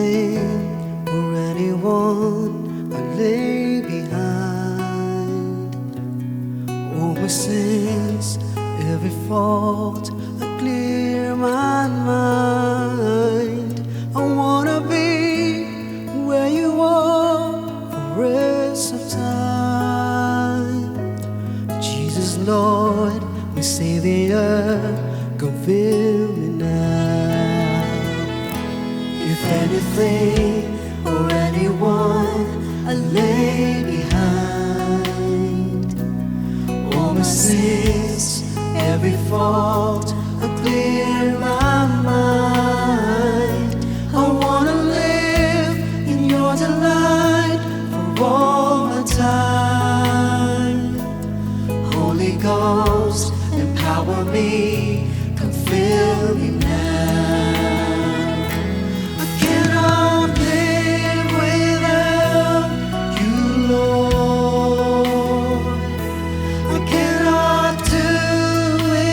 anything or anyone I lay behind. All my sins, every fault, I clear my mind. I wanna be where you are for rest of time. Jesus, Lord, my Savior, come fill me now. If anything or anyone I lay behind, all my sins, every fault, I clear my mind. I wanna live in your delight for all my time. Holy Ghost, empower me, come fill me now. I cannot live without you, Lord. I cannot do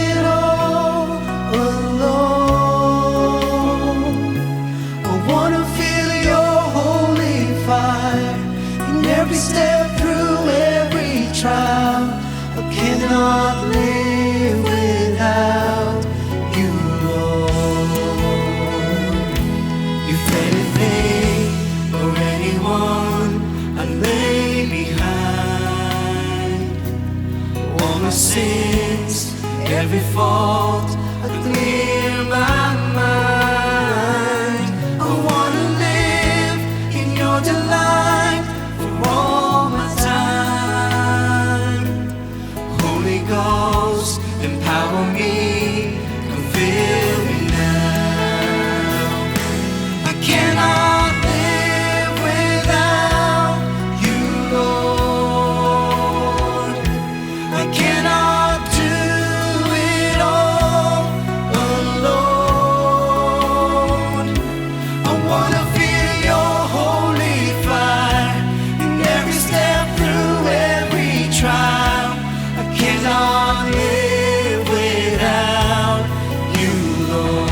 it all alone. I wanna feel your holy fire in every step through every trial. I cannot live without you, Lord. If anything or anyone I lay behind, all my sins, every fault, I clear my mind. I wanna live in your delight for all my time. Holy Ghost, empower me, come fill me now. I cannot live without you, Lord. I cannot do it all alone. I wanna feel your holy fire in every step through every trial. I cannot live without you, Lord.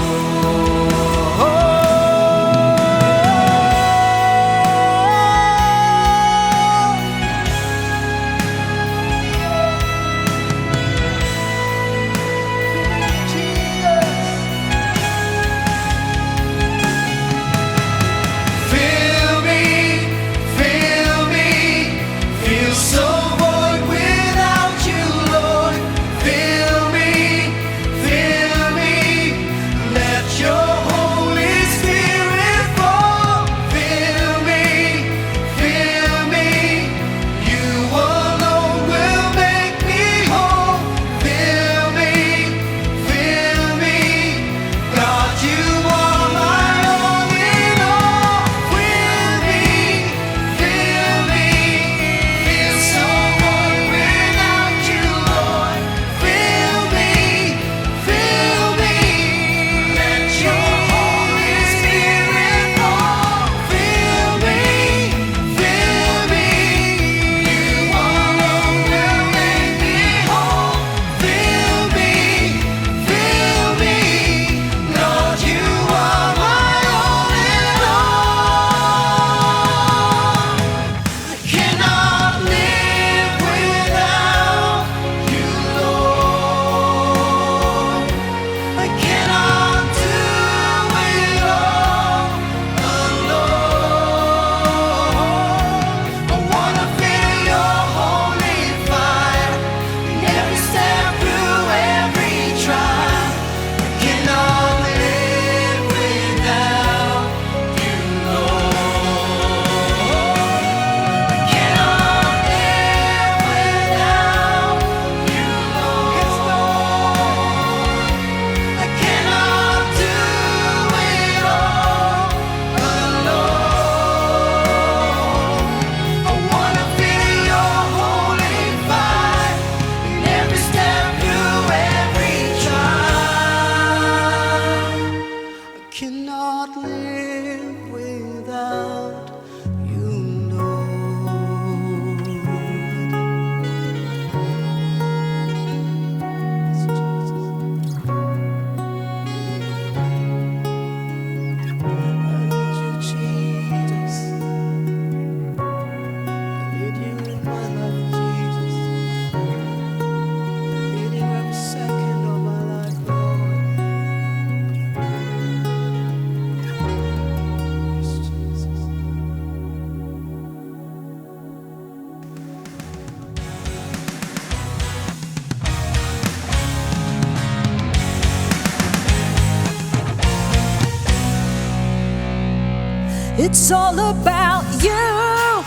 It's all about you.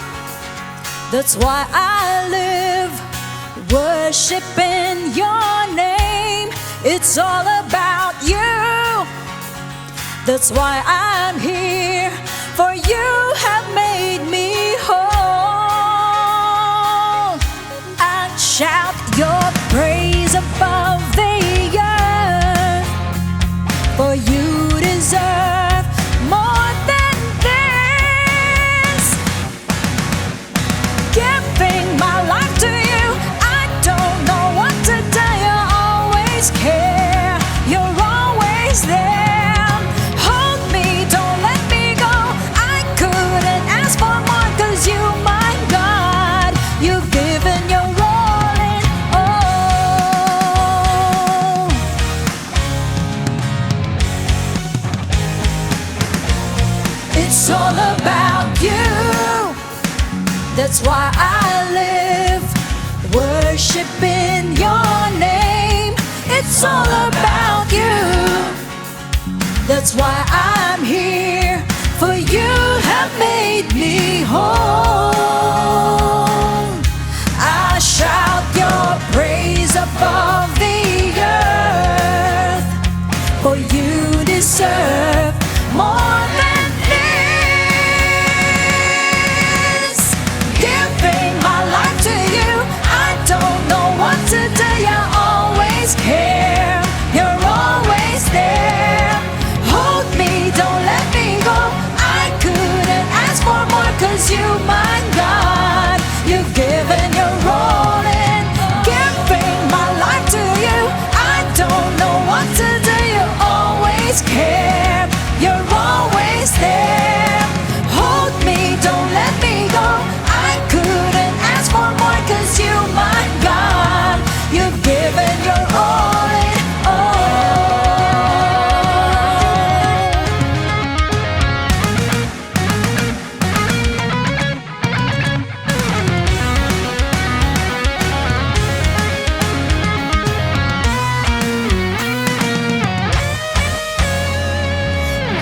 That's why I live, worshiping your name. It's all about you. That's why I'm here, for you have made me whole. I shout your praise above the earth, for you deserve more than this. Giving my life to you, I don't know what to do. You always care, you're always there. Hold me, don't let me go. I couldn't ask for more, 'cause you, my God, you've given your all and all. It's all about you. That's why I live, worshiping your name. It's all about you. That's why I'm here, for you have made me whole. I shout your praise above the earth, for you deserve more than this. Giving my life to you, I don't know what to do. You always care, you're always there. Hold me, don't let me go. I couldn't ask for more, 'cause you, my God, you've given your all and giving my life to you. I don't know what to do. You always care, you're always there. Hold me, don't let me go. I couldn't ask for more, 'cause you, my God, you've given your all and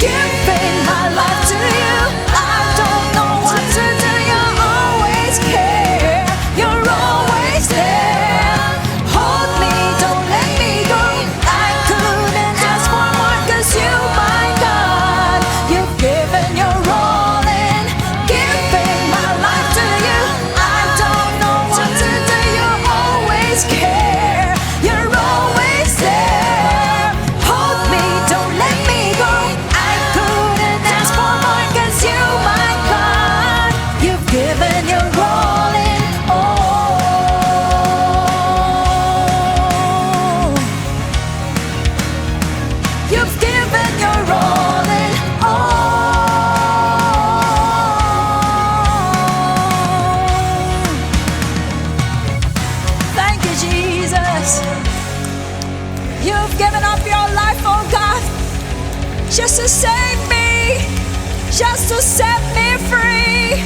giving my life to you. I don't know what to do. You always care, you're always there. Hold me, don't let me go. I couldn't ask for more, 'cause you, my God, you've given your all and giving my life to you. I don't know what to do. You always care, you're always there. Hold me, don't let me go. I couldn't ask for more, 'cause you, my God, you've given your all and all. You've given your all and all. Thank you, Jesus. You've given up your life, oh God, just to save me, just to set me free.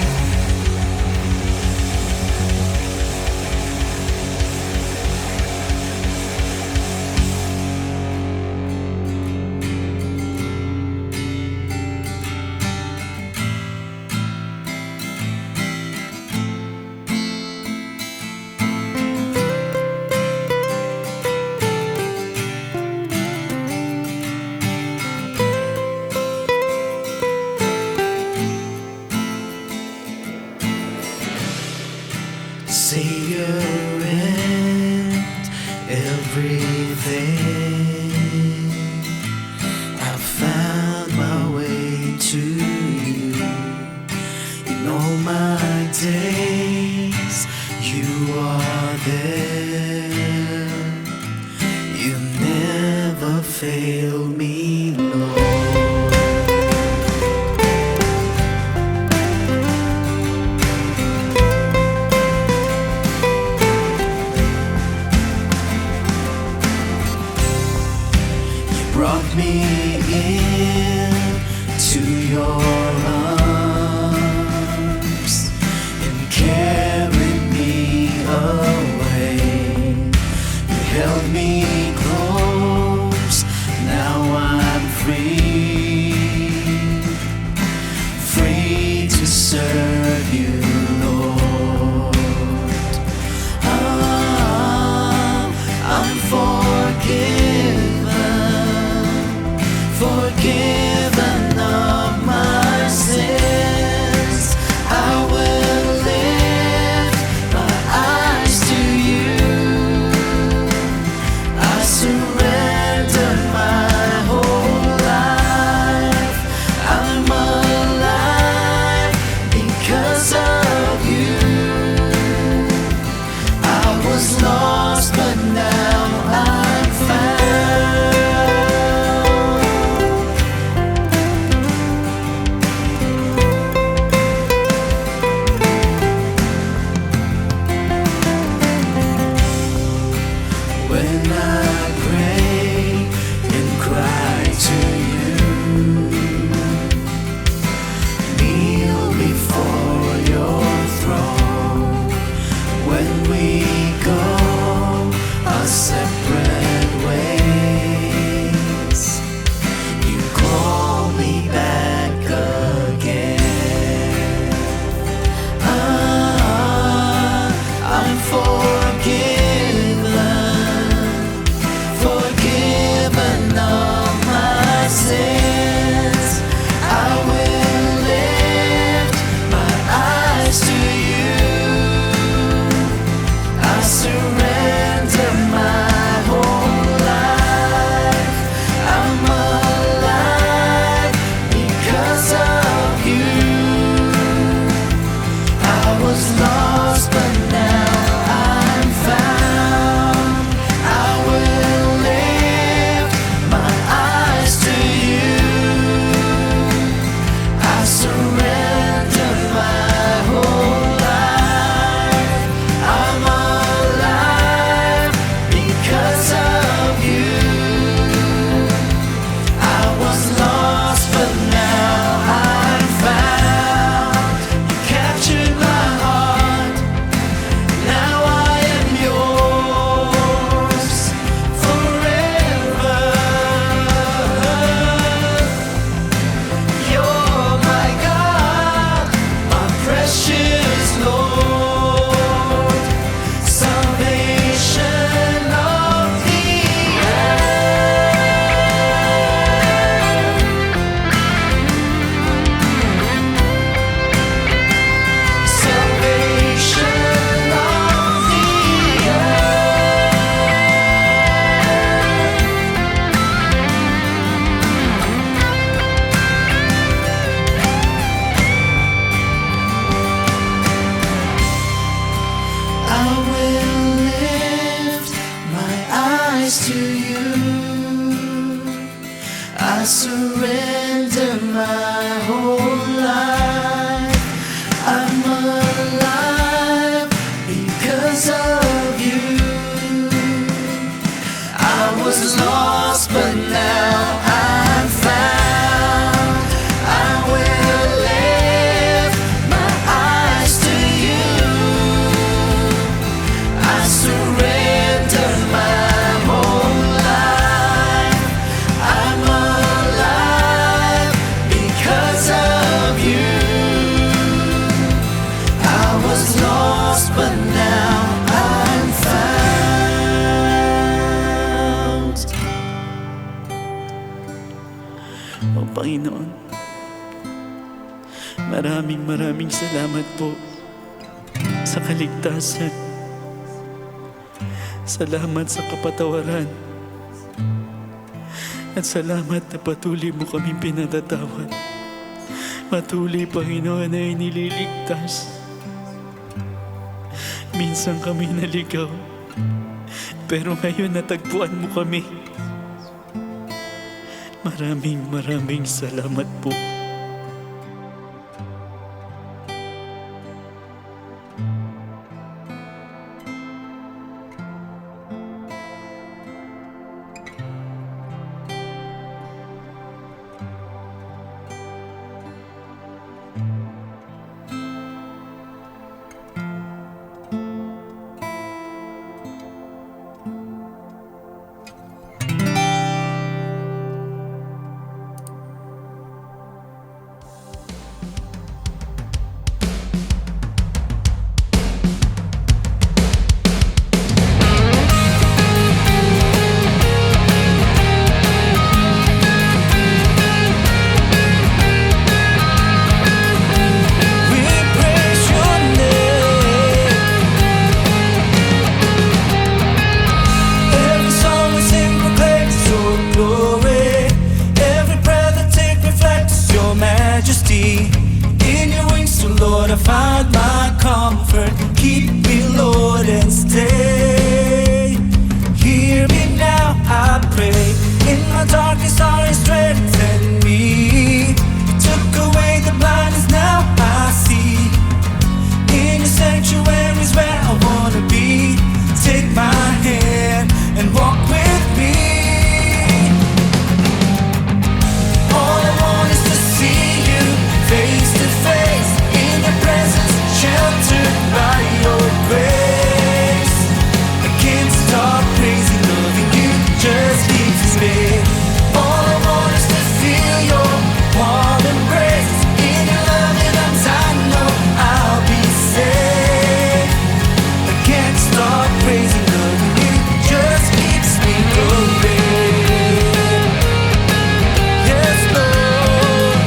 Savior and everything, I found my way to you. In all my days, you are there. You never fail me, Lord. Brought me in to your arms and carried me away. You held me close, now Panginoon. Maraming salamat po sa kaligtasan. Salamat sa kapatawaran. At salamat na patuloy mo kaming pinatatawad. Patuloy, Panginoon, na inililigtas. Minsan kami naligaw, pero ngayon natagpuan mo kami. Maraming salamat po. In your wings, so Lord, I find my comfort. Keep me, Lord, and stay. Hear me now, I pray. In my darkest hour, strengthen me. Took away the blindness, now I see. In your sanctuary is where I wanna be. Take my hand and walk with me. All I want is to see you face to face, in your presence, sheltered by your grace. I can't stop praising, loving you just keeps me. All I want is to feel your warm embrace. In your loving arms I know I'll be safe. I can't stop praising, loving you just keeps me going. Yes, Lord.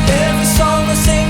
Every song I sing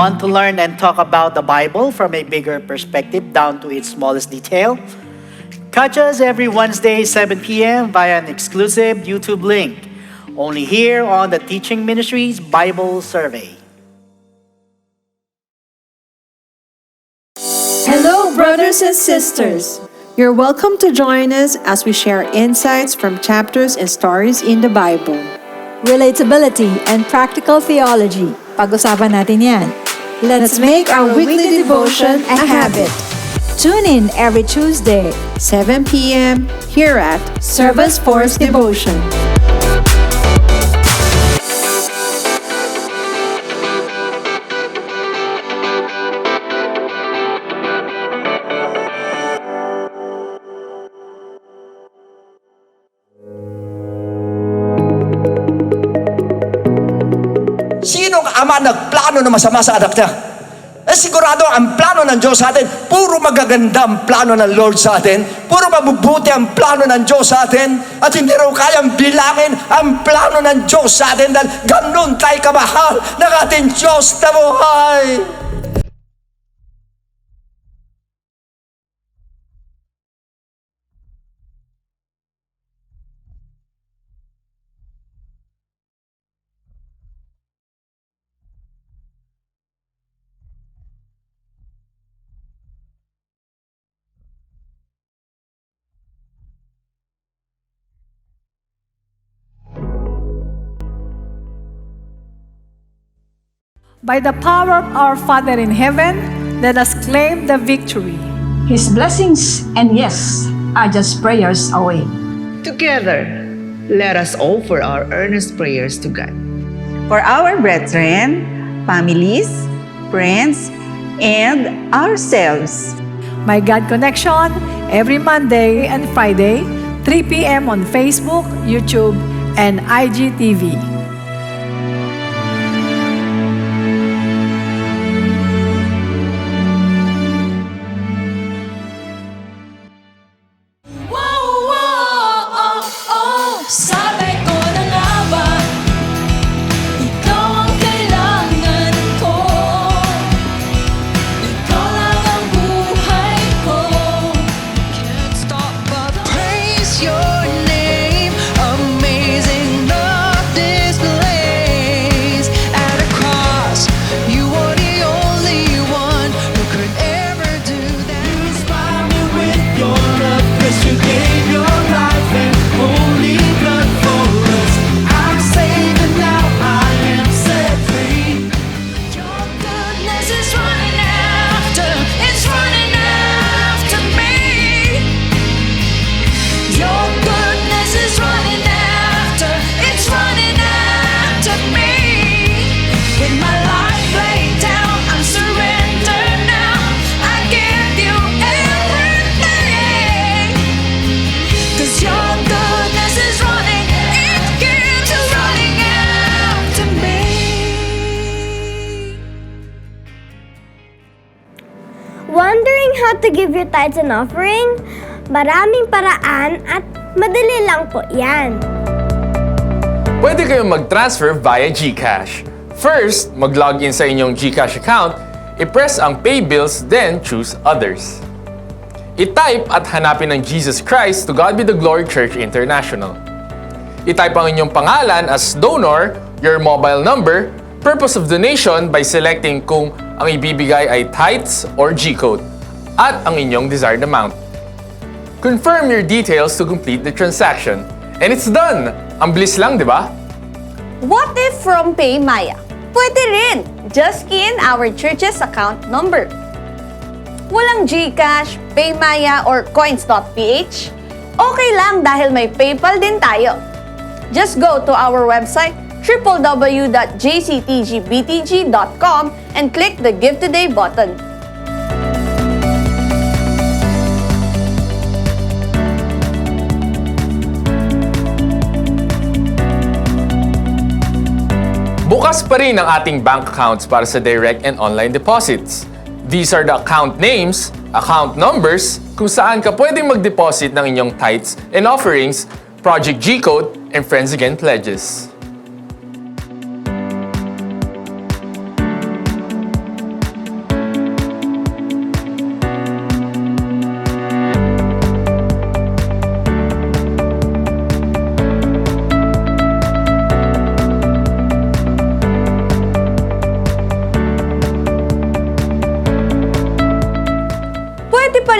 Want to learn and talk about the Bible from a bigger perspective down to its smallest detail? Catch us every Wednesday, 7 p.m. via an exclusive YouTube link. Only here on the Teaching Ministries Bible Survey. Hello, brothers and sisters. You're welcome to join us as we share insights from chapters and stories in the Bible. Relatability and practical theology. Pag-usapan natin yan. Let's make our weekly devotion a habit. Tune in every Tuesday, 7 p.m. here at Service Force Devotion. Sinong ama nagplano na masama sa anak niya? Sigurado ang plano ng Diyos sa atin, puro magaganda ang plano ng Lord sa atin, puro mabubuti ang plano ng Diyos sa atin, at hindi raw kayang bilangin ang plano ng Diyos sa atin dahil ganun tayo kamahal ng ating Diyos na buhay. By the power of our Father in heaven, let us claim the victory. His blessings and yes are just prayers away. Together, let us offer our earnest prayers to God. For our brethren, families, friends, and ourselves. My God Connection, every Monday and Friday, 3 p.m. on Facebook, YouTube, and IGTV. Sabi ko na nga ba, ikaw ang kailangan ko, ikaw lang ang buhay ko. Can't stop but praise your name. Amazing love displays at a cross. You are the only one who could ever do that. Inspire me with your love, 'cause you gave your life and holy blood for us. I'm saved and now I am set free. Your goodness is running after, it's running after me. Your goodness is running after, it's running after me. With my life laid down, I'm surrendered now. I give you everything. 'Cause your goodness is running, it keeps running after me. Wondering how to give your tithes and offering? Maraming paraan at madali lang po yan. Pwede kayong mag-transfer via GCash. First, mag-login sa inyong GCash account, i-press ang Pay Bills, then choose Others. I-type at hanapin ang Jesus Christ to God be the Glory Church International. I-type ang inyong pangalan as donor, your mobile number, purpose of donation by selecting kung ang ibibigay ay tithes or G-code, at ang inyong desired amount. Confirm your details to complete the transaction. And it's done! Ang bilis lang, di ba? What if from PayMaya? Pwede rin! Just key in our church's account number. Walang GCash, PayMaya, or coins.ph? Okay lang dahil may PayPal din tayo. Just go to our website www.jctgbtg.com and click the Give Today button. Bukas pa rin ang ating bank accounts para sa direct and online deposits. These are the account names, account numbers, kung saan ka pwedeng mag-deposit ng inyong tithes and offerings, Project G-Code, and Friends Again pledges.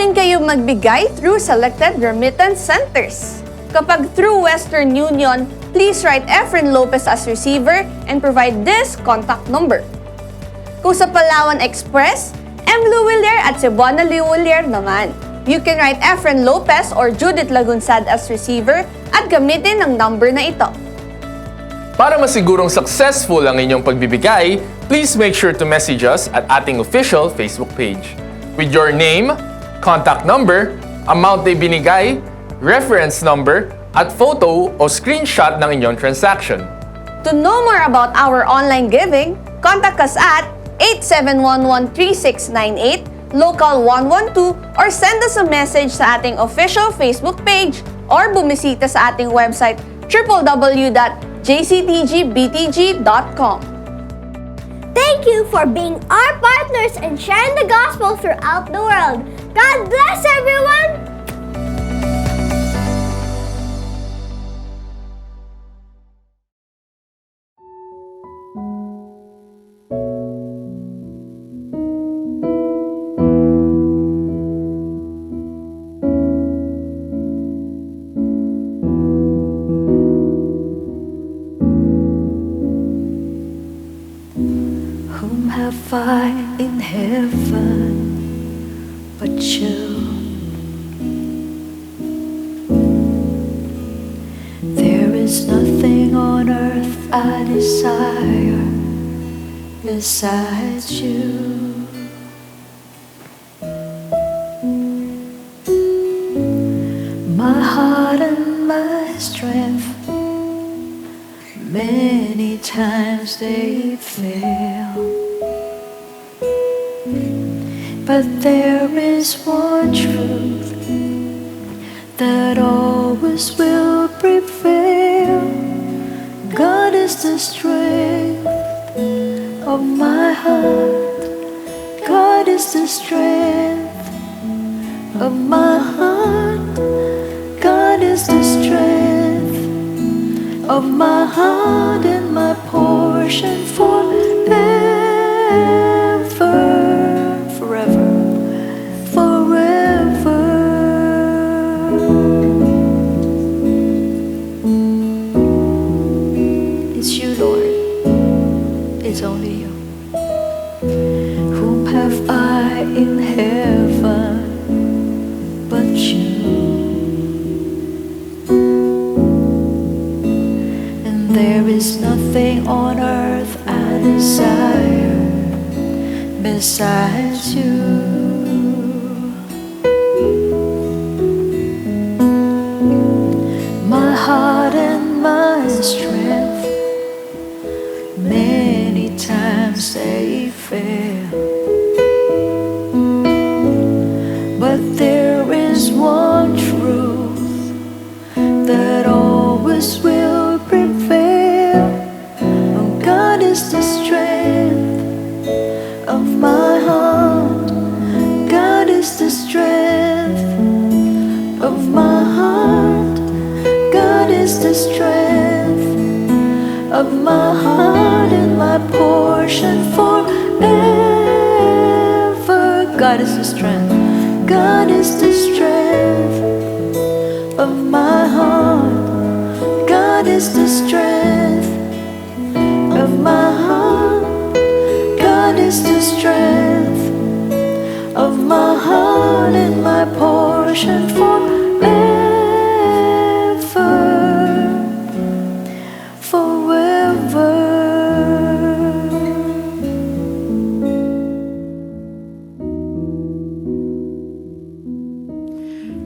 rin kayo magbigay through selected remittance centers. Kapag through Western Union, please write Efren Lopez as receiver and provide this contact number. Kung sa Palawan Express, M. Luwilier at Cebuana Luwilier naman. You can write Efren Lopez or Judith Lagunsad as receiver at gamitin ang number na ito. Para masigurong successful ang inyong pagbibigay, please make sure to message us at ating official Facebook page with your name, contact number, amount na ibinigay, reference number, at photo o screenshot ng inyong transaction. To know more about our online giving, contact us at 87113698, local 112, or send us a message sa ating official Facebook page or bumisita sa ating website www.jctgbtg.com. Thank you for being our partners and sharing the gospel throughout the world. God bless everyone! Whom have I in heaven but you? There is nothing on earth I desire besides you. My heart and my strength, many times they fail, but there is one truth that always will prevail. God is the strength of my heart. God is the strength of my heart. God is the strength of my heart and my portion forever, forever, forever. It's you, Lord. It's only you. Whom have I in heaven but you? There is nothing on earth I desire besides you. My heart and my strength, many times they fail, but there is one truth that always will prevail. Oh, God is the strength of my heart. God is the strength of my heart. God is the strength of my heart and my portion forever. God is the strength. God is the strength of my heart. God is the strength of my heart. God is the strength of my heart and my portion forever, forever.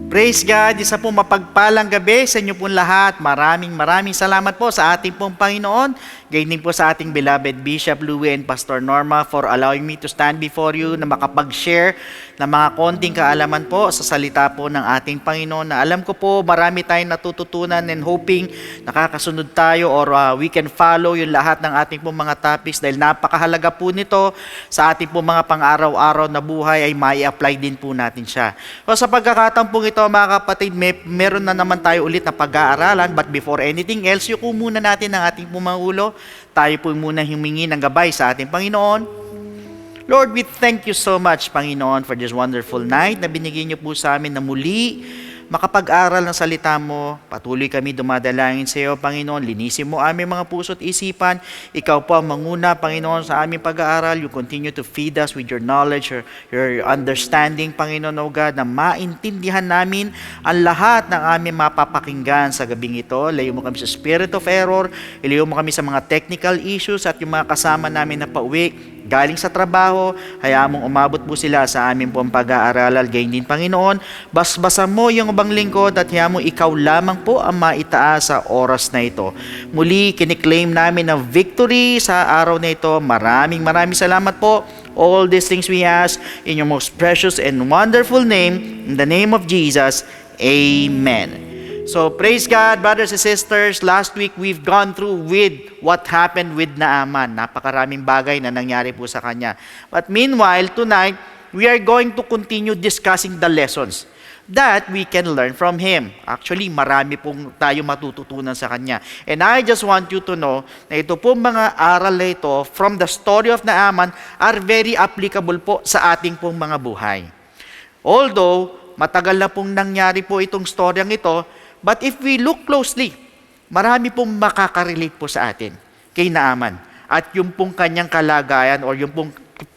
Praise God, isa po mapagpalang gabi sa inyo pong lahat. Maraming salamat po sa ating pong Panginoon. Gayon din po sa ating beloved Bishop Louie and Pastor Norma for allowing me to stand before you na makapag-share ng mga konting kaalaman po sa salita po ng ating Panginoon. Na alam ko po marami tayong natututunan and hoping nakakasunod tayo or we can follow yung lahat ng ating pong mga topics dahil napakahalaga po nito sa ating pong mga pang-araw-araw na buhay ay mai-apply din po natin siya. So sa pagkakataon pong ito mga kapatid, meron na naman tayo ulit na pag-aaralan but before anything else, yuko muna natin ang ating pong mga ulo. Tayo po muna humingi ng gabay sa ating Panginoon. Lord, we thank you so much, Panginoon, for this wonderful night na binigyan niyo po sa amin na muli makapag-aral ng salita mo. Patuloy kami dumadalangin sa iyo, Panginoon. Linisin mo aming mga puso at isipan. Ikaw po ang manguna, Panginoon, sa aming pag-aaral. You continue to feed us with your knowledge, your understanding, Panginoon, O God, na maintindihan namin ang lahat ng aming mapapakinggan sa gabing ito. Ilayo mo kami sa spirit of error. Ilayo mo kami sa mga technical issues at yung mga kasama namin na pauwi galing sa trabaho, hayaan mong umabot po sila sa aming pong pag-aaralan. Gayon din, Panginoon, basbasan mo yung ubang lingkod at hayaan mo ikaw lamang po ang maitaas sa oras na ito. Muli, kiniklaim namin ang victory sa araw na ito. Maraming salamat po. All these things we ask in your most precious and wonderful name, in the name of Jesus. Amen. So, praise God, brothers and sisters. Last week, we've gone through with what happened with Naaman. Napakaraming bagay na nangyari po sa kanya. But meanwhile, tonight, we are going to continue discussing the lessons that we can learn from him. Actually, marami pong tayo matututunan sa kanya. And I just want you to know na ito pong mga aral na ito from the story of Naaman are very applicable po sa ating pong mga buhay. Although, matagal na pong nangyari po itong storyang ito, but if we look closely, marami pong makaka-relate po sa atin kay Naaman. At yung pong kanyang kalagayan or yung pong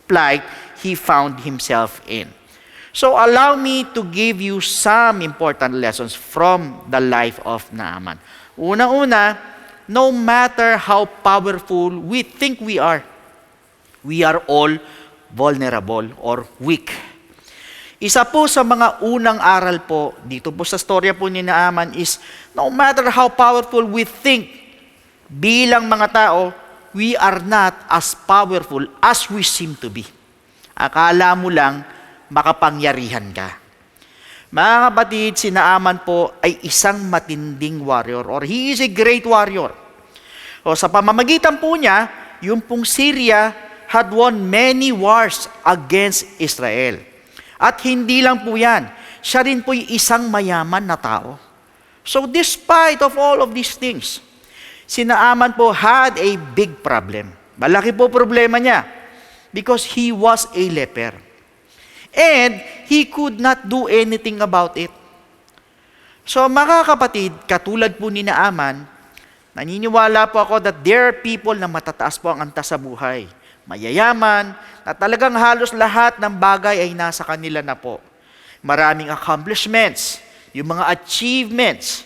plight he found himself in. So allow me to give you some important lessons from the life of Naaman. Una-una, no matter how powerful we think we are all vulnerable or weak. Isa po sa mga unang aral po, dito po sa storya po ni Naaman is, no matter how powerful we think, bilang mga tao, we are not as powerful as we seem to be. Akala mo lang, makapangyarihan ka. Mga kapatid, si Naaman po ay isang matinding warrior or he is a great warrior. O sa pamamagitan po niya, yung pong Syria had won many wars against Israel. At hindi lang po yan, siya rin po isang mayaman na tao. So despite of all of these things, si Naaman po had a big problem. Malaki po problema niya because he was a leper. And he could not do anything about it. So mga kapatid, katulad po ni Naaman, naniniwala po ako that there are people na matataas po ang antas sa buhay. Mayayaman, na talagang halos lahat ng bagay ay nasa kanila na po. Maraming accomplishments, yung mga achievements.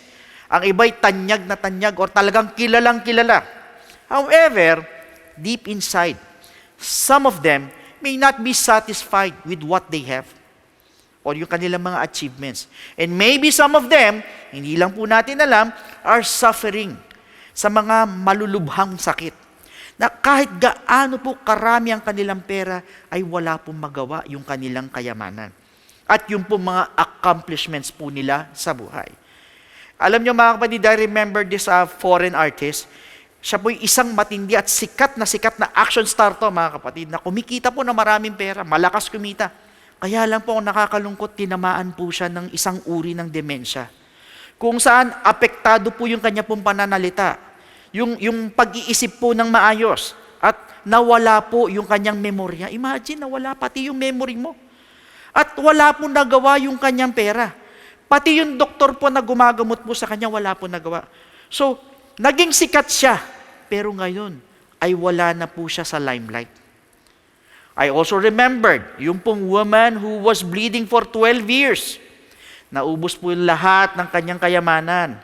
Ang iba'y tanyag na tanyag or talagang kilalang kilala. However, deep inside, some of them may not be satisfied with what they have or yung kanilang mga achievements. And maybe some of them, hindi lang po natin alam, are suffering sa mga malulubhang sakit. Na kahit gaano po karami ang kanilang pera, ay wala pong magawa yung kanilang kayamanan. At yung po mga accomplishments po nila sa buhay. Alam niyo mga kapatid, I remember this foreign artist. Siya po isang matindi at sikat na action star to mga kapatid, na kumikita po na maraming pera, malakas kumita. Kaya lang po ang nakakalungkot, tinamaan po siya ng isang uri ng demensya. Kung saan apektado po yung kanya pong pananalita. Yung pag-iisip po ng maayos at nawala po yung kanyang memorya. Imagine, nawala pati yung memory mo. At wala po nagawa yung kanyang pera. Pati yung doktor po na gumagamot po sa kanya, wala po nagawa. So, naging sikat siya, pero ngayon ay wala na po siya sa limelight. I also remembered yung pong woman who was bleeding for 12 years. Naubos po yung lahat ng kanyang kayamanan,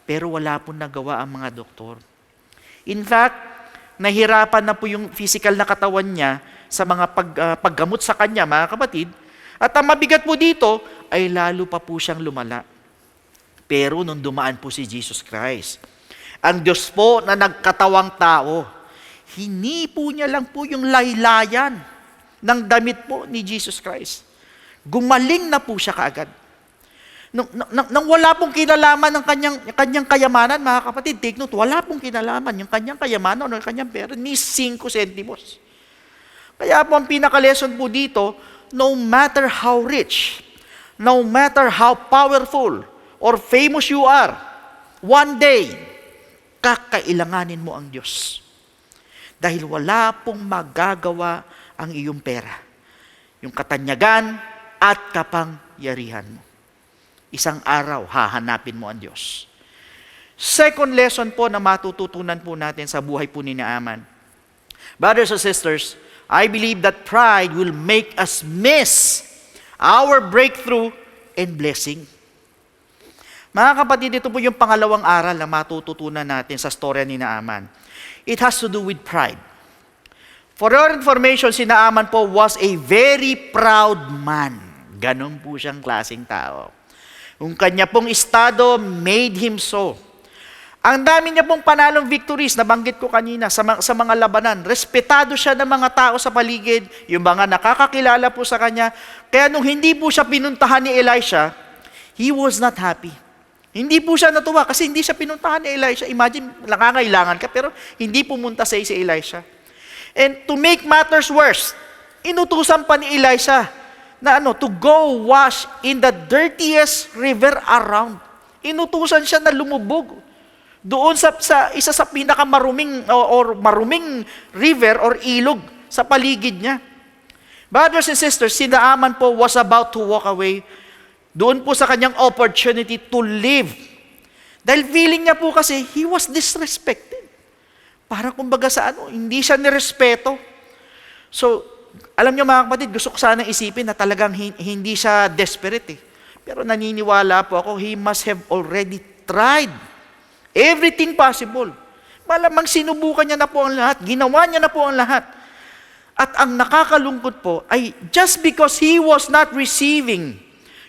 pero wala po nagawa ang mga doktor. In fact, nahirapan na po yung physical na katawan niya sa mga paggamot sa kanya, mga kapatid. At ang mabigat po dito ay lalo pa po siyang lumala. Pero nung dumaan po si Jesus Christ, ang Diyos po na nagkatawang tao, hinipo niya lang po yung laylayan ng damit po ni Jesus Christ. Gumaling na po siya kaagad. Nang wala pong kinalaman ng kanyang kayamanan, mga kapatid, take note, wala pong kinalaman yung kanyang kayamanan o yung kanyang pera, ni 5 centimos. Kaya po ang pinaka-lesson po dito, no matter how rich, no matter how powerful or famous you are, one day, kakailanganin mo ang Diyos. Dahil wala pong magagawa ang iyong pera, yung katanyagan at kapangyarihan mo. Isang araw, hahanapin mo ang Diyos. Second lesson po na matututunan po natin sa buhay po ni Naaman. Brothers and sisters, I believe that pride will make us miss our breakthrough and blessing. Mga kapatid, ito po yung pangalawang aral na matututunan natin sa storya ni Naaman. It has to do with pride. For your information, si Naaman po was a very proud man. Ganon po siyang klaseng tao. Yung kanya pong estado made him so. Ang dami niya pong panalong victories, nabanggit ko kanina, sa mga labanan. Respetado siya ng mga tao sa paligid, yung mga nakakakilala po sa kanya. Kaya nung hindi po siya pinuntahan ni Elisha, he was not happy. Hindi po siya natuwa kasi hindi siya pinuntahan ni Elisha. Imagine, nakangailangan ka, pero hindi pumunta si Elisha. And to make matters worse, inutusan pa ni Elisha na to go wash in the dirtiest river around. Inutusan siya na lumubog doon sa isa sa pinakamaruming or maruming river or ilog sa paligid niya. Brothers and sisters, si Naaman po was about to walk away doon po sa kanyang opportunity to live. Dahil feeling niya po kasi he was disrespected. Para kumbaga sa hindi siya nirespeto. So, alam niyo mga kapatid, gusto ko sanang isipin na talagang hindi siya desperate. Pero naniniwala po ako, he must have already tried everything possible. Malamang sinubukan niya na po ang lahat. Ginawa niya na po ang lahat. At ang nakakalungkot po ay just because he was not receiving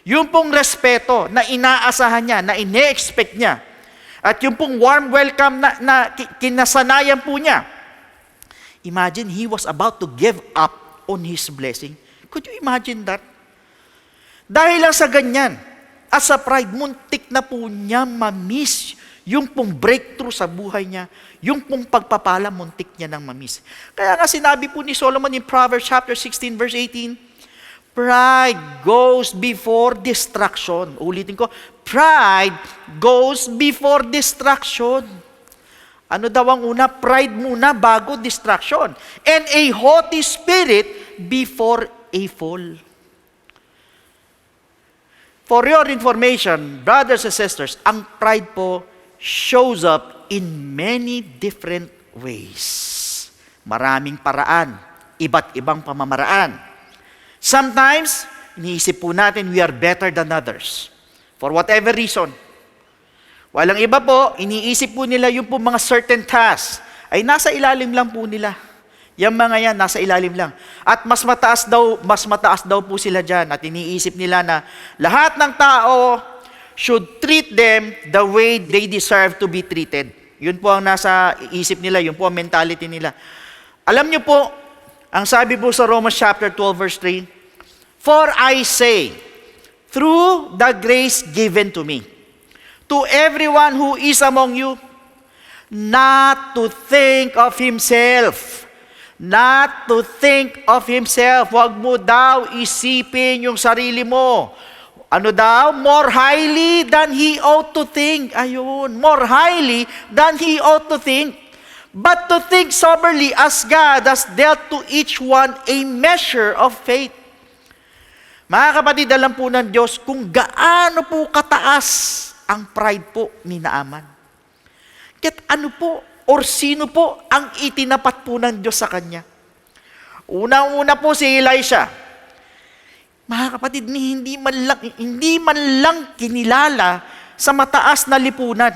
yung pong respeto na inaasahan niya, na ine-expect niya, at yung pong warm welcome na kinasanayan po niya, imagine he was about to give up on his blessing. Could you imagine that? Dahil lang sa ganyan, at sa pride, muntik na po niya ma-miss yung pong breakthrough sa buhay niya, yung pong pagpapala, muntik niya nang ma-miss. Kaya nga sinabi po ni Solomon in Proverbs chapter 16 verse 18, pride goes before destruction. Ulitin ko, pride goes before destruction. Ano daw ang una? Pride muna bago destruction. And a haughty spirit before a fall. For your information, brothers and sisters, ang pride po shows up in many different ways. Maraming paraan, iba't ibang pamamaraan. Sometimes, iniisip po natin we are better than others. For whatever reason. Walang iba po, iniisip po nila yung po mga certain tasks ay nasa ilalim lang po nila. Yung mga yan, nasa ilalim lang. At mas mataas daw po sila dyan. At iniisip nila na lahat ng tao should treat them the way they deserve to be treated. Yun po ang nasa isip nila, yun po ang mentality nila. Alam niyo po, ang sabi po sa Romans chapter 12 verse 3, for I say, through the grace given to me, to everyone who is among you, not to think of himself. Not to think of himself. Huwag mo daw isipin yung sarili mo. Ano daw? More highly than he ought to think. Ayun, more highly than he ought to think. But to think soberly as God has dealt to each one a measure of faith. Mga kapatid, alam po ng Diyos kung gaano po kataas ang pride po ni Naaman. Kahit ano po, or sino po ang itinapat po ng Diyos sa kanya. Unang-una po si Elisha. Mga kapatid, hindi man lang kinilala sa mataas na lipunan.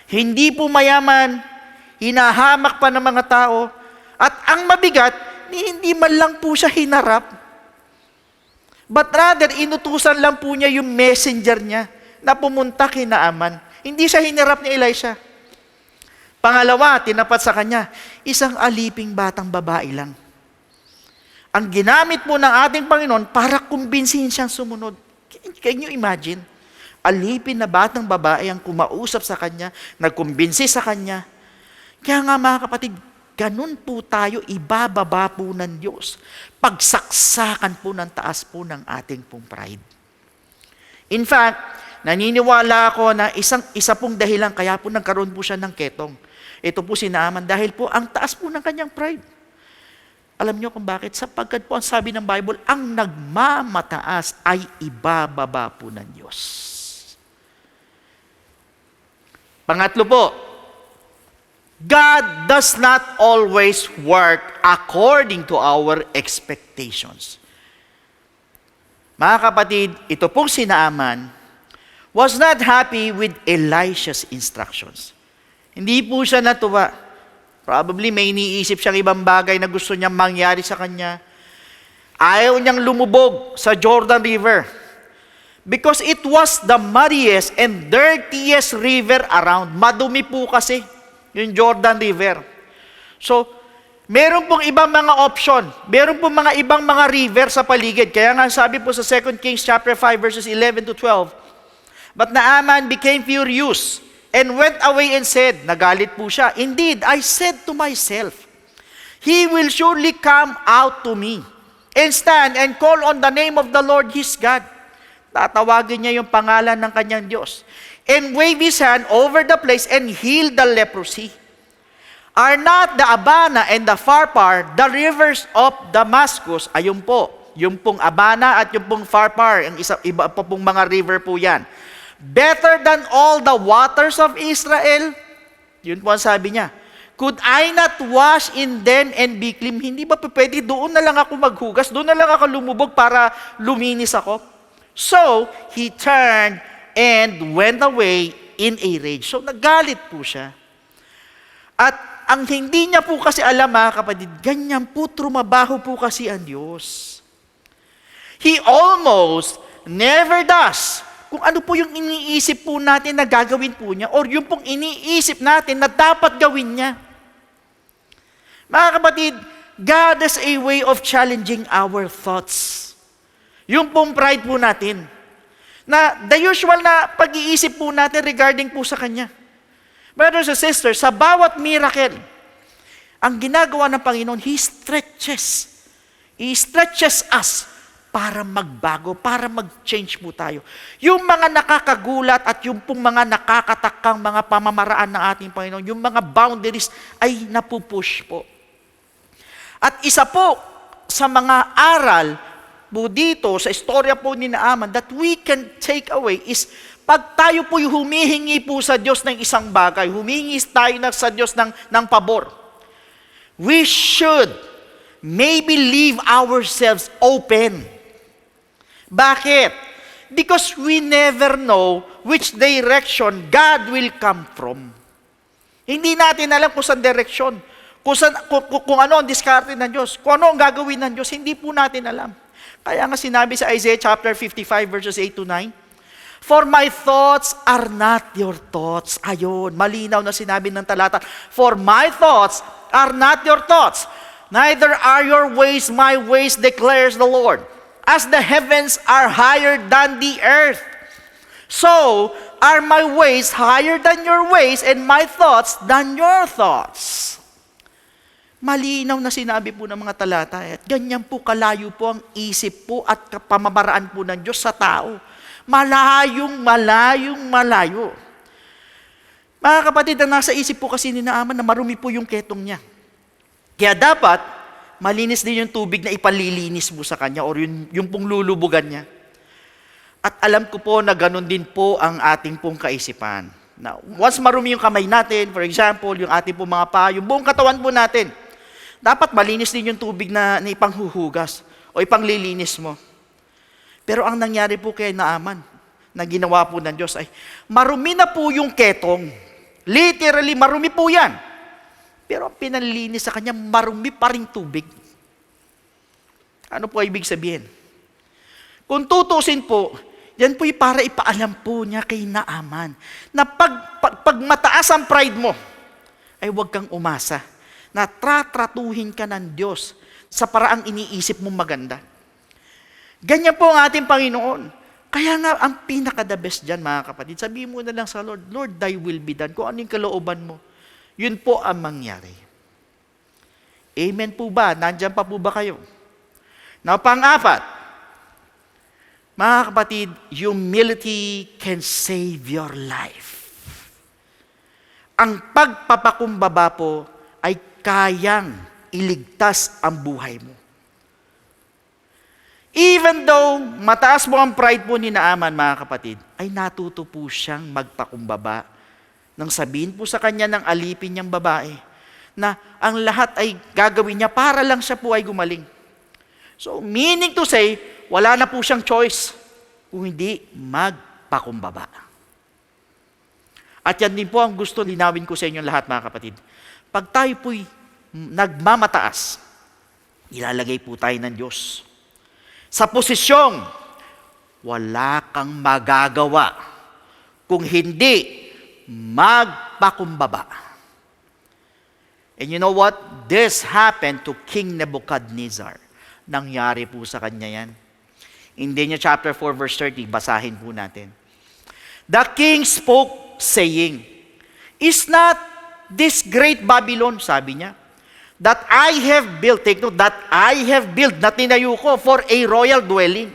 Hindi po mayaman, hinahamak pa ng mga tao, at ang mabigat, hindi man lang po siya hinarap. But rather, inutusan lang po niya yung messenger niya na pumunta kay Naaman. Hindi siya hinarap ni Elisha. Pangalawa, tinapat sa kanya, isang aliping batang babae lang. Ang ginamit po ng ating Panginoon para kumbinsihin siyang sumunod. Can you imagine? Alipin na batang babae ang kumausap sa kanya, nagkumbinsi sa kanya. Kaya nga mga kapatid, ganun po tayo, ibababa po ng Diyos. Pagsaksakan po ng taas po ng ating pong pride. In fact, naniniwala ako na isa pong dahilan kaya po nagkaroon po siya ng ketong. Ito po si Naaman dahil po ang taas po ng kanyang pride. Alam niyo kung bakit? Sapagkat po ang sabi ng Bible, ang nagmamataas ay ibababa po ng Diyos. Pangatlo po, God does not always work according to our expectations. Mga kapatid, ito pong si Naaman was not happy with Elisha's instructions. Hindi po siya natuwa. Probably may iniisip siyang ibang bagay na gusto niyang mangyari sa kanya. Ayaw niyang lumubog sa Jordan River. Because it was the muddiest and dirtiest river around. Madumi po kasi yung Jordan River. So, meron pong ibang mga option. Meron pong mga ibang mga river sa paligid. Kaya nga sabi po sa 2 Kings chapter 5 verses 11 to 12, but Naaman became furious and went away and said, nagalit po siya, indeed, I said to myself, he will surely come out to me and stand and call on the name of the Lord his God. Tatawagin niya yung pangalan ng kanyang Diyos. And wave his hand over the place and heal the leprosy. Are not the Abana and the Pharpar, the rivers of Damascus, ayun po, yung pong Abana at yung pong Pharpar, yung iba pa pong mga river po yan, better than all the waters of Israel? Yun po ang sabi niya. Could I not wash in them and be clean? Hindi ba pwede doon na lang ako maghugas? Doon na lang ako lumubog para luminis ako? So, he turned and went away in a rage. So, nagalit po siya. At ang hindi niya po kasi alam, mga kapatid, ganyan po, trumabaho po kasi ang Diyos. He almost never does kung ano po yung iniisip po natin na gagawin po niya or yung pong iniisip natin na dapat gawin niya. Mga kapatid, God has a way of challenging our thoughts. Yung pong pride po natin. Na the usual na pag-iisip po natin regarding po sa Kanya. Brothers and sisters, sa bawat miracle, ang ginagawa ng Panginoon, He stretches us para magbago, para mag-change po tayo. Yung mga nakakagulat at yung pong mga nakakatakang mga pamamaraan ng ating Panginoon, yung mga boundaries ay napupush po. At isa po sa mga aral po dito, sa istorya po ni Naaman, that we can take away is, pag tayo po humihingi po sa Diyos ng isang bagay, humihingi tayo sa Diyos ng pabor, we should maybe leave ourselves open. Bakit? Because we never know which direction God will come from. Hindi natin alam kung saan direksyon, kung ano ang diskarte ng Diyos, kung ano ang gagawin ng Diyos, hindi po natin alam. Kaya nga sinabi sa Isaiah chapter 55 verses 8 to 9, for my thoughts are not your thoughts. Ayun, malinaw na sinabi ng talata. For my thoughts are not your thoughts, neither are your ways my ways, declares the Lord. As the heavens are higher than the earth, so are my ways higher than your ways, and my thoughts than your thoughts. Malinaw na sinabi po ng mga talata, at ganyan po kalayo po ang isip po at pamamaraan po ng Diyos sa tao. Malayo. Mga kapatid, ang nasa isip po kasi ni Naaman na marumi po yung ketong niya. Kaya dapat, malinis din yung tubig na ipalilinis mo sa kanya or yung pong lulubugan niya. At alam ko po na ganun din po ang ating pong kaisipan. Now, once marumi yung kamay natin, for example, yung ating pong mga paa, yung buong katawan po natin, dapat malinis din yung tubig na ipanghuhugas o ipanglilinis mo. Pero ang nangyari po kay Naaman, na ginawa po ng Diyos ay, marumi na po yung ketong. Literally, marumi po yan. Pero ang pinalilinis sa kanya, marumi pa ring tubig. Ano po ibig sabihin? Kung tutusin po, yan po para ipaalam po niya kay Naaman na pag mataas ang pride mo, ay huwag kang umasa na tratratuhin ka ng Diyos sa paraang iniisip mong maganda. Ganyan po ang ating Panginoon. Kaya nga, ang pinaka-the best dyan, mga kapatid, sabihin mo na lang sa Lord, Lord, thy will be done. Kung ano yung kalooban mo, yun po ang mangyari. Amen po ba? Nandyan pa po ba kayo? Now, pang-apat, mga kapatid, humility can save your life. Ang pagpapakumbaba po ay kayang iligtas ang buhay mo. Even though mataas mo ang pride po ni Naaman, mga kapatid, ay natuto po siyang magpakumbaba nang sabihin po sa kanya ng alipin niyang babae na ang lahat ay gagawin niya para lang siya po ay gumaling. So, meaning to say, wala na po siyang choice kung hindi magpakumbaba. At yan din po ang gusto linawin ko sa inyo lahat, mga kapatid. Pag tayo po'y nagmamataas, ilalagay po tayo ng Diyos sa posisyong wala kang magagawa kung hindi magpakumbaba. And you know what? This happened to King Nebuchadnezzar. Nangyari po sa kanya yan. In Daniel chapter 4 verse 30, basahin po natin. The king spoke saying, "Is not this great Babylon," sabi niya, "that I have built," take note, "that I have built," na tinayo ko for a royal dwelling,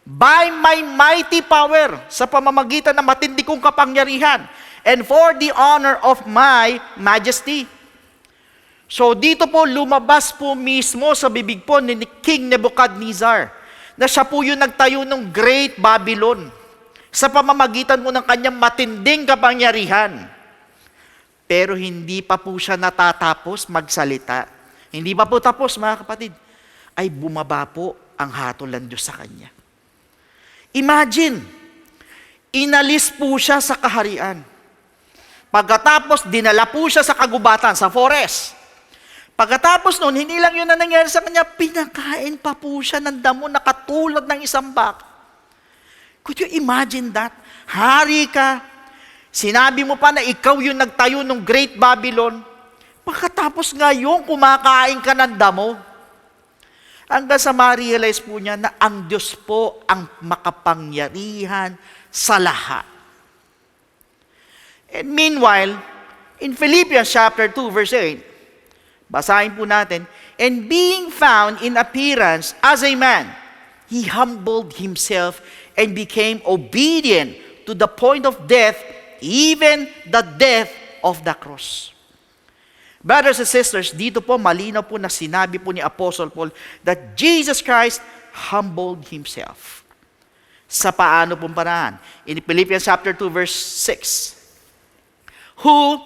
by my mighty power, sa pamamagitan ng matindi kong kapangyarihan, and for the honor of my majesty. So dito po lumabas po mismo sa bibig po ni King Nebuchadnezzar na siya po yung nagtayo ng Great Babylon sa pamamagitan mo ng kanyang matinding kapangyarihan. Pero hindi pa po siya natatapos magsalita. Hindi pa po tapos, mga kapatid. Ay bumaba po ang hatol ng Diyos sa kanya. Imagine, inalis po siya sa kaharian. Pagkatapos, dinala po siya sa kagubatan, sa forest. Pagkatapos noon, hindi lang yun na nangyari sa kanya, pinakain pa po siya ng damo na katulad ng isang baka. Could you imagine that? Hari ka, sinabi mo pa na ikaw yung nagtayo ng Great Babylon, pagkatapos ngayon, kumakain ka ng damo. Hanggang sa ma-realize po niya na ang Diyos po ang makapangyarihan sa lahat. And meanwhile, in Philippians chapter 2 verse 8, basahin po natin, "And being found in appearance as a man, he humbled himself and became obedient to the point of death, even the death of the cross." Brothers and sisters, dito po malinaw po na sinabi po ni Apostle Paul that Jesus Christ humbled himself. Sa paano pong paraan? In Philippians chapter 2 verse 6, "Who,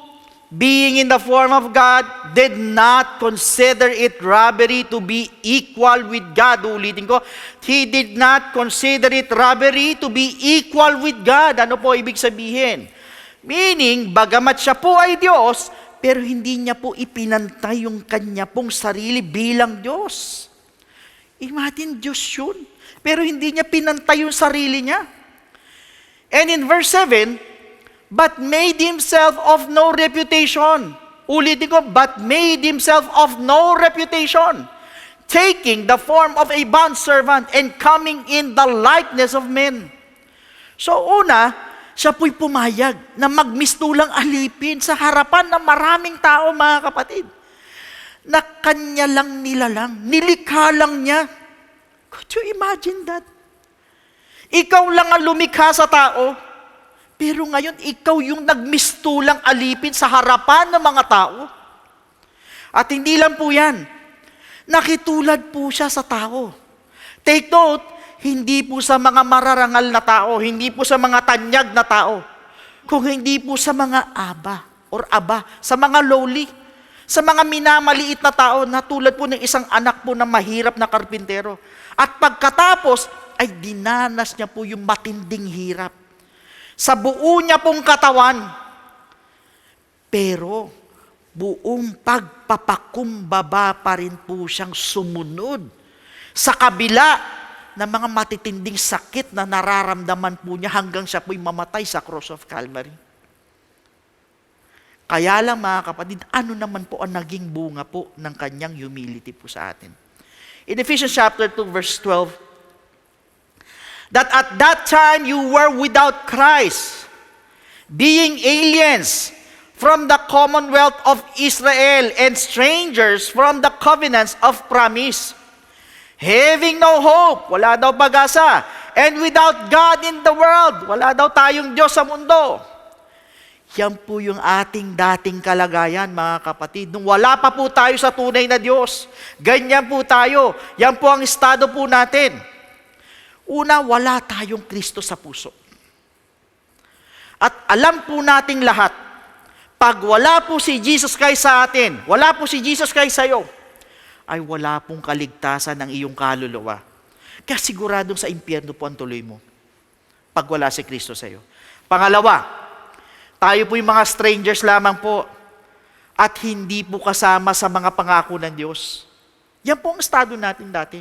being in the form of God, did not consider it robbery to be equal with God." Ulitin ko, he did not consider it robbery to be equal with God. Ano po ibig sabihin? Meaning, bagamat siya po ay Diyos, pero hindi niya po ipinantay yung kanya pong sarili bilang Diyos. Imagine, Diyos yun. Pero hindi niya pinantay yung sarili niya. And in verse 7, "But made himself of no reputation." Ulitin ko, "But made himself of no reputation, taking the form of a bondservant and coming in the likeness of men." So una, siya po'y pumayag na magmistulang alipin sa harapan ng maraming tao, mga kapatid. Na kanya lang nilalang, nilikha lang niya. Could you imagine that? Ikaw lang ang lumikha sa tao, pero ngayon, ikaw yung nagmistulang alipin sa harapan ng mga tao. At hindi lang po yan. Nakitulad po siya sa tao. Take note, hindi po sa mga mararangal na tao, hindi po sa mga tanyag na tao, kung hindi po sa mga aba, sa mga lowly, sa mga minamaliit na tao na tulad po ng isang anak po na mahirap na karpintero. At pagkatapos, ay dinanas niya po yung matinding hirap sa buo niya pong katawan. Pero, buong pagpapakumbaba pa rin po siyang sumunod sa kabila ng mga matitinding sakit na nararamdaman po niya hanggang siya po'y mamatay sa cross of Calvary. Kaya lang, mga kapatid, ano naman po ang naging bunga po ng kanyang humility po sa atin? In Ephesians chapter 2 verse 12, "That at that time you were without Christ, being aliens from the commonwealth of Israel and strangers from the covenants of promise, having no hope," wala daw pag-asa, "and without God in the world," wala daw tayong Diyos sa mundo. Yan po yung ating dating kalagayan, mga kapatid. Nung wala pa po tayo sa tunay na Diyos, ganyan po tayo. Yan po ang estado po natin. Una, wala tayong Kristo sa puso. At alam po nating lahat, pag wala po si Jesus Christ sa atin, wala po si Jesus Christ sa iyo, ay wala pong kaligtasan ng iyong kaluluwa. Kaya siguradong sa impyerno po ang tuloy mo pag wala si Kristo sa iyo. Pangalawa, tayo po yung mga strangers lamang po at hindi po kasama sa mga pangako ng Diyos. Yan po ang estado natin dati.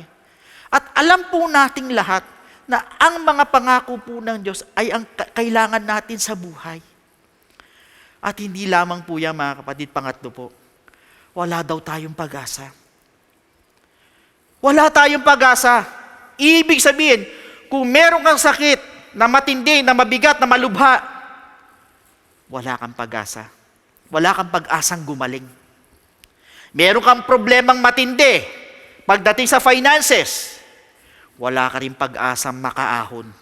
At alam po nating lahat na ang mga pangako po ng Diyos ay ang kailangan natin sa buhay. At hindi lamang po yan, mga kapatid, pangatlo po, wala daw tayong pag-asa. Wala tayong pag-asa. Ibig sabihin, kung meron kang sakit na matindi, na mabigat, na malubha, wala kang pag-asa. Wala kang pag-asang gumaling. Meron kang problemang matindi pagdating sa finances, wala ka rin pag-asang makaahon.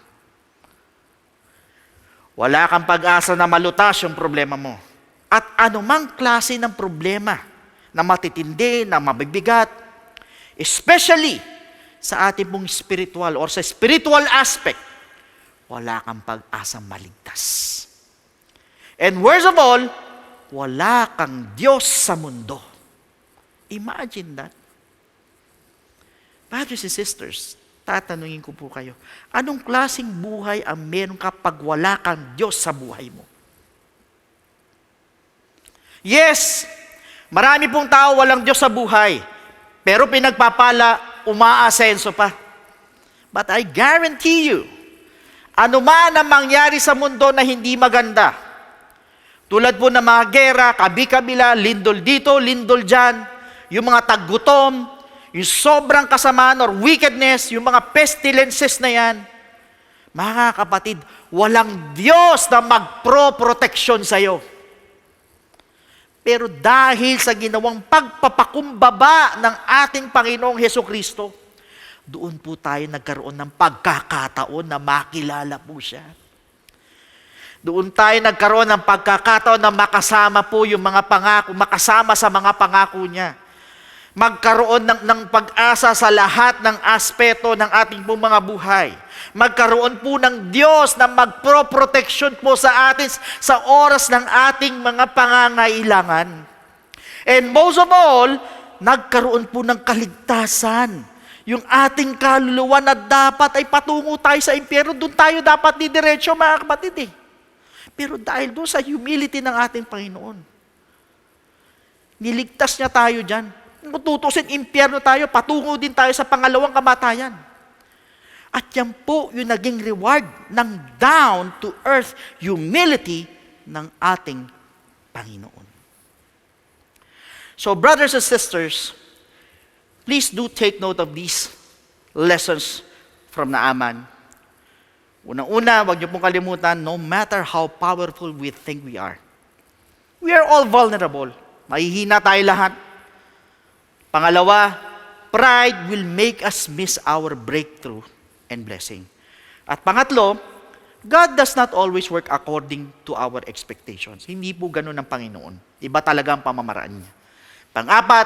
Wala kang pag-asa na malutas yung problema mo. At anumang klase ng problema na matitindi, na mabibigat, especially sa ating pong spiritual or sa spiritual aspect, wala kang pag-asang maligtas. And worst of all, wala kang Diyos sa mundo. Imagine that. Brothers and sisters, tatanungin ko po kayo, anong klaseng buhay ang meron kapag wala kang Diyos sa buhay mo? Yes, marami pong tao walang Diyos sa buhay, pero pinagpapala, umaasenso pa. But I guarantee you, ano man ang mangyari sa mundo na hindi maganda, tulad po ng mga gera, kabi-kabila, lindol dito, lindol dyan, yung mga taggutom, yung sobrang kasamaan or wickedness, yung mga pestilences na yan, mga kapatid, walang Diyos na magpro-proteksyon sa'yo. Pero dahil sa ginawang pagpapakumbaba ng ating Panginoong Hesukristo, doon po tayo nagkaroon ng pagkakataon na makilala po siya. Doon tayo nagkaroon ng pagkakataon na makasama po yung mga pangako, makasama sa mga pangako niya. Magkaroon ng pag-asa sa lahat ng aspeto ng ating pong mga buhay. Magkaroon po ng Diyos na magpro-protection po sa atin sa oras ng ating mga pangangailangan. And most of all, nagkaroon po ng kaligtasan. Yung ating kaluluwa na dapat ay patungo tayo sa impyerno, doon tayo dapat didiretso, mga kapatid eh. Pero dahil doon sa humility ng ating Panginoon, niligtas niya tayo dyan. Tutusin, impyerno tayo, patungo din tayo sa pangalawang kamatayan. At yan po yung naging reward ng down-to-earth humility ng ating Panginoon. So brothers and sisters, please do take note of these lessons from Naaman. Unang-una, huwag niyo pong kalimutan, no matter how powerful we think we are all vulnerable. Mahihina tayo lahat. Pangalawa, pride will make us miss our breakthrough and blessing. At pangatlo, God does not always work according to our expectations. Hindi po ganun ang Panginoon. Iba talaga ang pamamaraan niya. Pang-apat,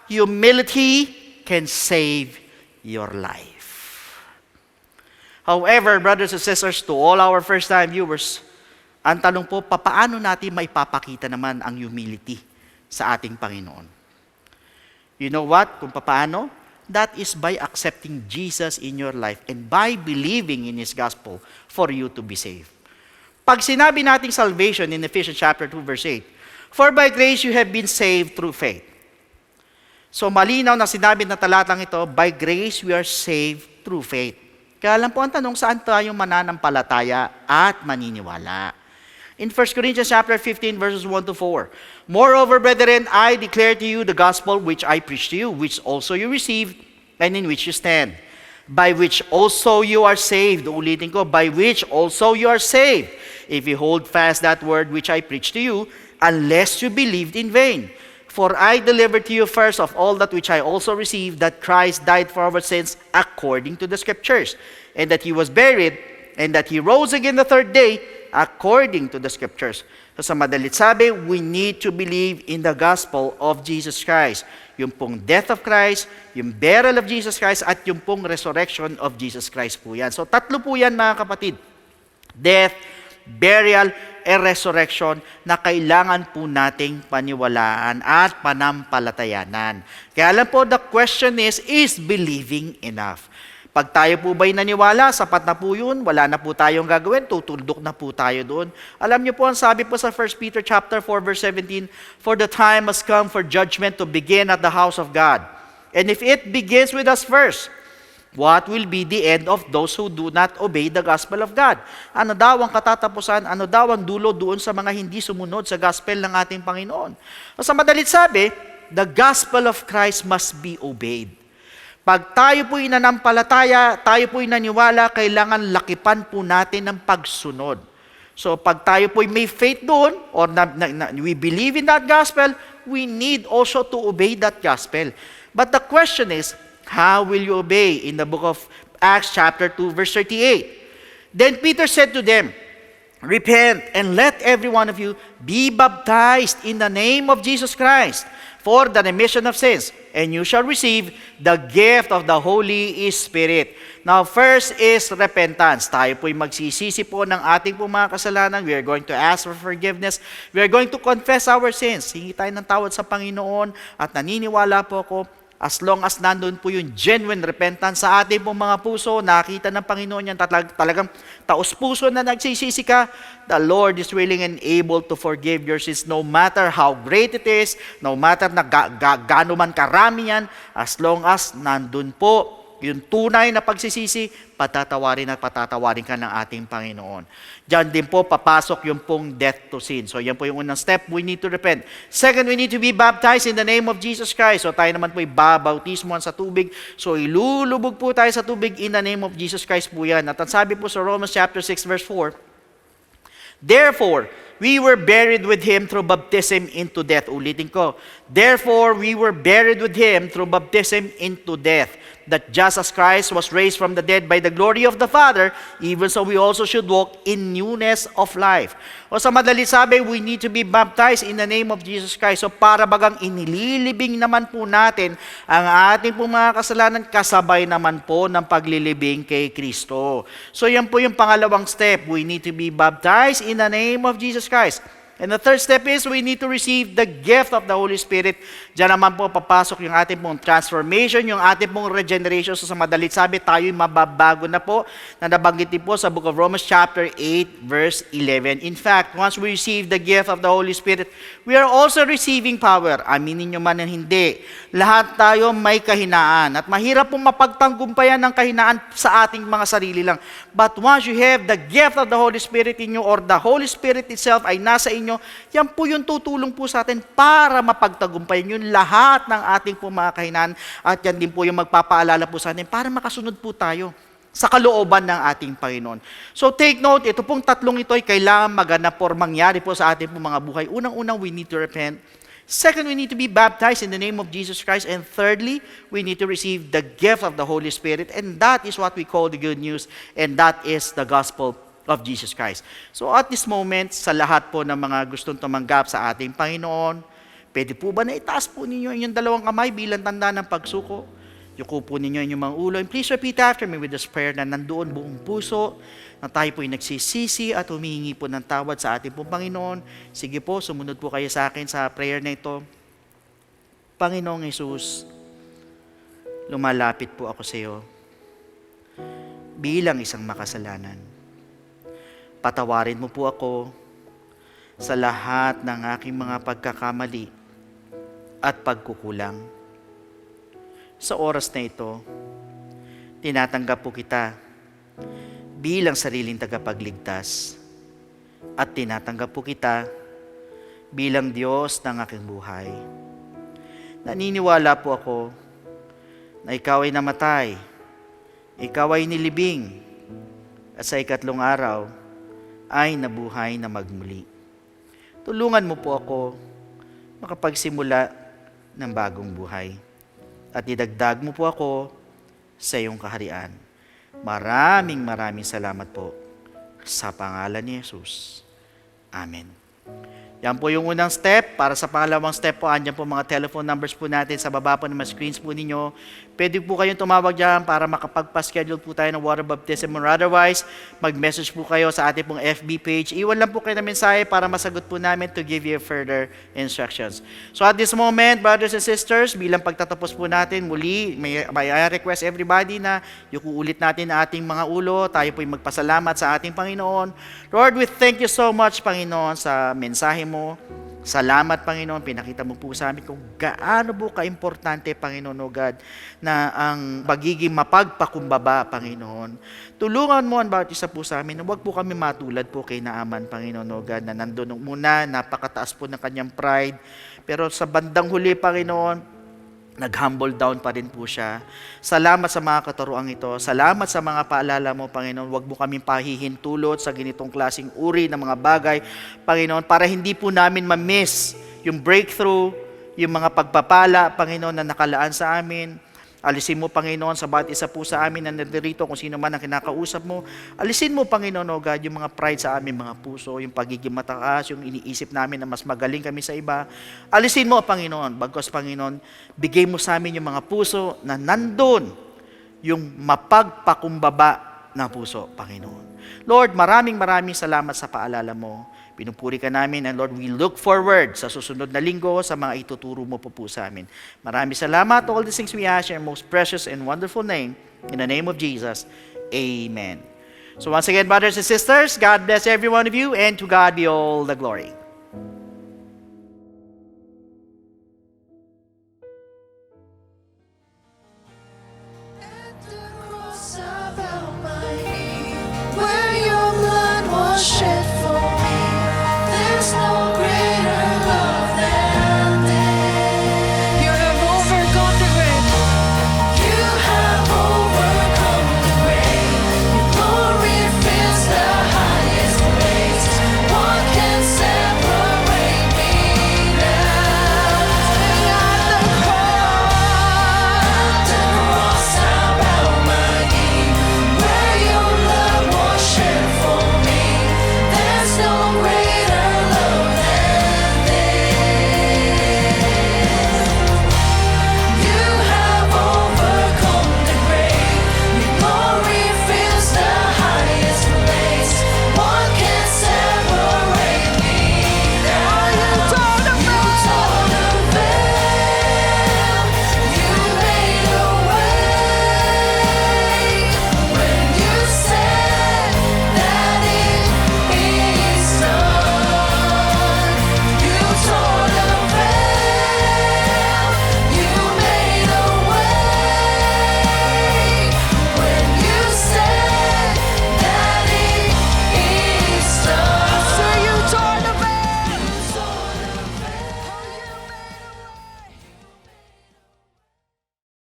humility can save your life. However, brothers and sisters, to all our first-time viewers, ang tanong po, paano natin maipapakita naman ang humility sa ating Panginoon? You know what? Kung paano? That is by accepting Jesus in your life and by believing in His gospel for you to be saved. Pag sinabi nating salvation in Ephesians chapter 2, verse 8, for by grace you have been saved through faith. So malinaw na sinabi na talatang ito, by grace we are saved through faith. Kaya lang po ang tanong, saan tayo mananampalataya at maniniwala? In 1 Corinthians chapter 15, verses 1 to 4, moreover, brethren, I declare to you the gospel which I preached to you, which also you received, and in which you stand, by which also you are saved. Ulitin ko, by which also you are saved, if you hold fast that word which I preached to you, unless you believed in vain. For I delivered to you first of all that which I also received, that Christ died for our sins according to the Scriptures, and that He was buried, and that He rose again the third day according to the Scriptures, So, sa madalit sabi, we need to believe in the gospel of Jesus Christ. Yung pong death of Christ, yung burial of Jesus Christ, at yung pong resurrection of Jesus Christ po yan. So, tatlo po yan mga kapatid. Death, burial, and resurrection na kailangan po nating paniwalaan at panampalatayanan. Kaya alam po, the question is believing enough? Pag tayo po ba'y naniwala, sapat na po yun, wala na po tayong gagawin, tutuldok na po tayo doon. Alam niyo po, ang sabi po sa 1 Peter chapter 4, verse 17, "For the time has come for judgment to begin at the house of God. And if it begins with us first, what will be the end of those who do not obey the gospel of God?" Ano daw ang katatapusan, ano daw ang dulo doon sa mga hindi sumunod sa gospel ng ating Panginoon? O sa madalit sabi, the gospel of Christ must be obeyed. Pag tayo po'y nanampalataya, tayo po'y naniwala, kailangan lakipan po natin ng pagsunod. So pag tayo po'y may faith doon, or we believe in that gospel, we need also to obey that gospel. But the question is, how will you obey? In the book of Acts chapter 2, verse 38. Then Peter said to them, "Repent and let every one of you be baptized in the name of Jesus Christ for the remission of sins, and you shall receive the gift of the Holy Spirit." Now, first is repentance. Tayo po'y magsisisi po ng ating po mga kasalanan. We are going to ask for forgiveness. We are going to confess our sins. Hingi tayo ng tawad sa Panginoon, at naniniwala po ako, as long as nandun po yung genuine repentance sa ating pong mga puso, nakita ng Panginoon yan, talagang taos-puso na nagsisisi ka, the Lord is willing and able to forgive your sins no matter how great it is, no matter na gaano man karami yan, as long as nandun po yung tunay na pagsisisi, patatawarin at patatawarin ka ng ating Panginoon. Diyan din po papasok yung pong death to sin. So yan po yung unang step, we need to repent. Second, we need to be baptized in the name of Jesus Christ. So tayo naman po ibabautismoan sa tubig. So ilulubog po tayo sa tubig in the name of Jesus Christ po yan. At ang sabi po sa Romans chapter 6 verse 4, "Therefore, we were buried with Him through baptism into death." Ulitin ko. "Therefore, we were buried with Him through baptism into death, that just as Christ was raised from the dead by the glory of the Father, even so we also should walk in newness of life." O sa madali sabi, we need to be baptized in the name of Jesus Christ. So para bagang inililibing naman po natin ang ating po mga kasalanan, kasabay naman po ng paglilibing kay Kristo. So yan po yung pangalawang step. We need to be baptized in the name of Jesus Christ. And the third step is we need to receive the gift of the Holy Spirit. Diyan naman po papasok yung ating pong transformation, yung ating pong regeneration. So sa madalit sabi, tayo'y mababago na po, na nabanggit din po sa book of Romans chapter 8 verse 11. In fact, once we receive the gift of the Holy Spirit, we are also receiving power. Aminin nyo man na hindi. Lahat tayo may kahinaan. At mahirap pong mapagtanggumpayan ng kahinaan sa ating mga sarili lang. But once you have the gift of the Holy Spirit in you, or the Holy Spirit itself ay nasa inyo, yan po yung tutulong po sa atin para mapagtagumpayan yun lahat ng ating po mga kahinaan, at yan din po yung magpapaalala po sa atin para makasunod po tayo sa kalooban ng ating Panginoon. So take note, ito pong tatlong ito ay kailangan maganap or mangyari po sa ating po mga buhay. Unang-unang, we need to repent. Second, we need to be baptized in the name of Jesus Christ. And thirdly, we need to receive the gift of the Holy Spirit. And that is what we call the good news. And that is the gospel of Jesus Christ. So at this moment, sa lahat po ng mga gustong tumanggap sa ating Panginoon, pwede po ba na itaas po ninyo inyong dalawang kamay bilang tanda ng pagsuko? Yuko po ninyo inyong mga ulo. And please repeat after me with this prayer na nandoon buong puso, na tayo po'y nagsisisi at humihingi po ng tawad sa ating pong Panginoon. Sige po, sumunod po kayo sa akin sa prayer na ito. Panginoong Hesus, lumalapit po ako sa iyo bilang isang makasalanan. Patawarin mo po ako sa lahat ng aking mga pagkakamali at pagkukulang. Sa oras na ito, tinatanggap po kita bilang sariling tagapagligtas, at tinatanggap po kita bilang Diyos ng aking buhay. Naniniwala po ako na ikaw ay namatay, ikaw ay nilibing, at sa ikatlong araw ay nabuhay na magmuli. Tulungan mo po ako makapagsimula ng bagong buhay. At idagdag mo po ako sa iyong kaharian. Maraming salamat po sa pangalan ni Jesus. Amen. Yan po yung unang step. Para sa pangalawang step po, andyan po mga telephone numbers po natin sa baba po ng mga screens po ninyo. Pwede po kayong tumawag dyan para makapagpa-schedule po tayo ng water baptism or otherwise, mag-message po kayo sa ating pong FB page. Iwan lang po kayo ng mensahe para masagot po namin to give you further instructions. So at this moment, brothers and sisters, bilang pagtatapos po natin, muli, may I request everybody na yuko ulit natin ang ating mga ulo. Tayo po'y magpasalamat sa ating Panginoon. Lord, we thank you so much, Panginoon, sa mensahe mo. Salamat, Panginoon. Pinakita mo po sa amin kung gaano po ka-importante, Panginoon, O God, na ang pagiging mapagpakumbaba, Panginoon. Tulungan mo ang bawat isa po sa amin. Huwag po kami matulad po kay Naaman, Panginoon, O God, na nandun muna, napakataas po ng kanyang pride. Pero sa bandang huli, Panginoon, nag-humble down pa rin po siya. Salamat sa mga katuruang ito. Salamat sa mga paalala mo, Panginoon. Huwag mo kaming pahihintulot sa ganitong klaseng uri ng mga bagay, Panginoon, para hindi po namin ma-miss yung breakthrough, yung mga pagpapala, Panginoon, na nakalaan sa amin. Alisin mo, Panginoon, sa bawat isa po sa amin na nandirito, kung sino man ang kinakausap mo. Alisin mo, Panginoon, O God, yung mga pride sa aming mga puso, yung pagiging mataas, yung iniisip namin na mas magaling kami sa iba. Alisin mo, Panginoon, bagkos, Panginoon, bigay mo sa amin yung mga puso na nandun, yung mapagpakumbaba na puso, Panginoon. Lord, maraming salamat sa paalala mo. Pinupuri ka namin, and Lord, we look forward sa susunod na linggo sa mga ituturo mo po sa amin. Maraming salamat. All these things we ask in your most precious and wonderful name. In the name of Jesus, amen. So once again, brothers and sisters, God bless every one of you, and to God be all the glory.